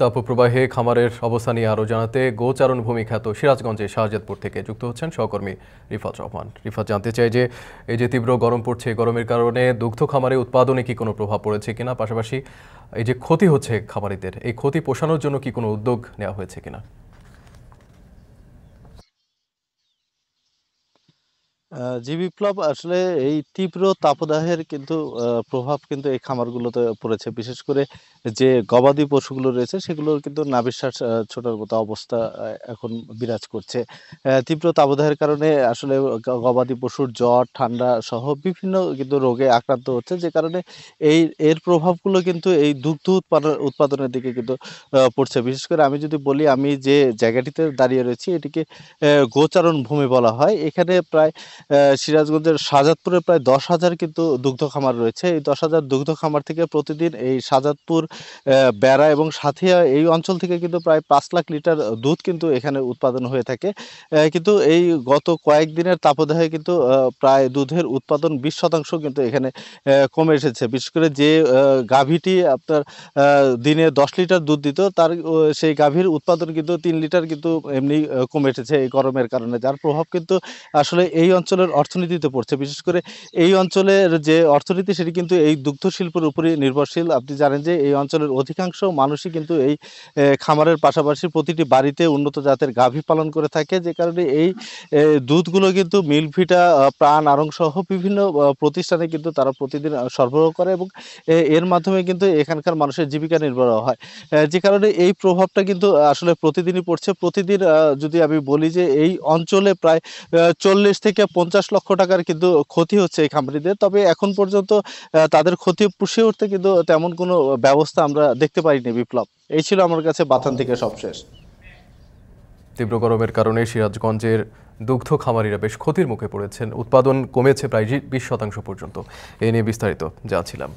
তাপপ্রবাহে খামারের অবস্থা নিয়ে আরও জানাতে গোচারণ ভূমি খ্যাত সিরাজগঞ্জের শাহজাদপুর থেকে যুক্ত হচ্ছেন সহকর্মী রিফাত রহমান। রিফাত, জানতে চাই যে এই যে তীব্র গরম পড়ছে, গরমের কারণে দুগ্ধ খামারে উৎপাদনে কি কোনো প্রভাব পড়েছে কিনা, পাশাপাশি এই যে ক্ষতি হচ্ছে খামারিদের, এই ক্ষতি পোষানোর জন্য কি কোনো উদ্যোগ নেওয়া হয়েছে কিনা? জি বিপ্লব, আসলে এই তীব্র তাপদাহের কিন্তু প্রভাব কিন্তু এই খামারগুলোতে পড়েছে। বিশেষ করে যে গবাদি পশুগুলো রয়েছে সেগুলোর কিন্তু নাভিশ্বাস ছোটার মতো অবস্থা এখন বিরাজ করছে। তীব্র তাপদাহের কারণে আসলে গবাদি পশুর জ্বর, ঠান্ডা সহ বিভিন্ন কিন্তু রোগে আক্রান্ত হচ্ছে, যে কারণে এর প্রভাবগুলো কিন্তু এই দুগ্ধ উৎপাদনের দিকে কিন্তু পড়ছে। বিশেষ করে আমি যদি বলি, আমি যে জায়গাটিতে দাঁড়িয়ে রয়েছি এটিকে গোচারণ ভূমি বলা হয়। এখানে প্রায় সিরাজগঞ্জের শাহজাদপুরে প্রায় ১০,০০০ কিন্তু দুগ্ধ খামার রয়েছে। এই ১০,০০০ দুগ্ধ খামার থেকে প্রতিদিন এই শাহজাদপুর, বেড়া এবং সাঁথিয়া এই অঞ্চল থেকে কিন্তু প্রায় ৫ লাখ লিটার দুধ কিন্তু এখানে উৎপাদন হয়ে থাকে। কিন্তু এই গত কয়েকদিনের তাপদাহে কিন্তু প্রায় দুধের উৎপাদন ২০% কিন্তু এখানে কমে এসেছে। বিশেষ করে যে গাভীটি আপনার দিনে ১০ লিটার দুধ দিত, তার সেই গাভীর উৎপাদন কিন্তু ৩ লিটার কিন্তু এমনি কমে এসেছে এই গরমের কারণে। যার প্রভাব কিন্তু আসলে এই অঞ্চলের অর্থনীতিতে পড়ছে। বিশেষ করে এই অঞ্চলের যে অর্থনীতি সেটি কিন্তু এই দুগ্ধ শিল্পের উপরই নির্ভরশীল। আপনি জানেন যে এই অঞ্চলের অধিকাংশ মানুষই কিন্তু এই খামারের পাশাপাশি প্রতিটি বাড়িতে উন্নত জাতের গাভী পালন করে থাকে। যে কারণে এই দুধগুলো কিন্তু মিল্কভিটা, প্রাণ, আড়ং সহ বিভিন্ন প্রতিষ্ঠানে কিন্তু তারা প্রতিদিন সরবরাহ করে এবং এর মাধ্যমে কিন্তু এখানকার মানুষের জীবিকা নির্বাহ হয়। যে কারণে এই প্রভাবটা কিন্তু আসলে প্রতিদিনই পড়ছে। প্রতিদিন যদি আমি বলি যে এই অঞ্চলে প্রায় ৪০ থেকে ৫০ লক্ষ টাকার কিন্তু ক্ষতি হচ্ছে এই খামারিদের। তবে এখন পর্যন্ত তাদের ক্ষতি পুষিয়ে উঠতে কিন্তু তেমন কোনো ব্যবস্থা আমরা দেখতে পাইনি বিপ্লব। এই ছিল আমার কাছে বাথান থেকে সবশেষ। তীব্র গরমের কারণে সিরাজগঞ্জের দুগ্ধ খামারিরা বেশ ক্ষতির মুখে পড়েছেন, উৎপাদন কমেছে প্রায় ২০% পর্যন্ত। এ নিয়ে বিস্তারিত জানছিলাম।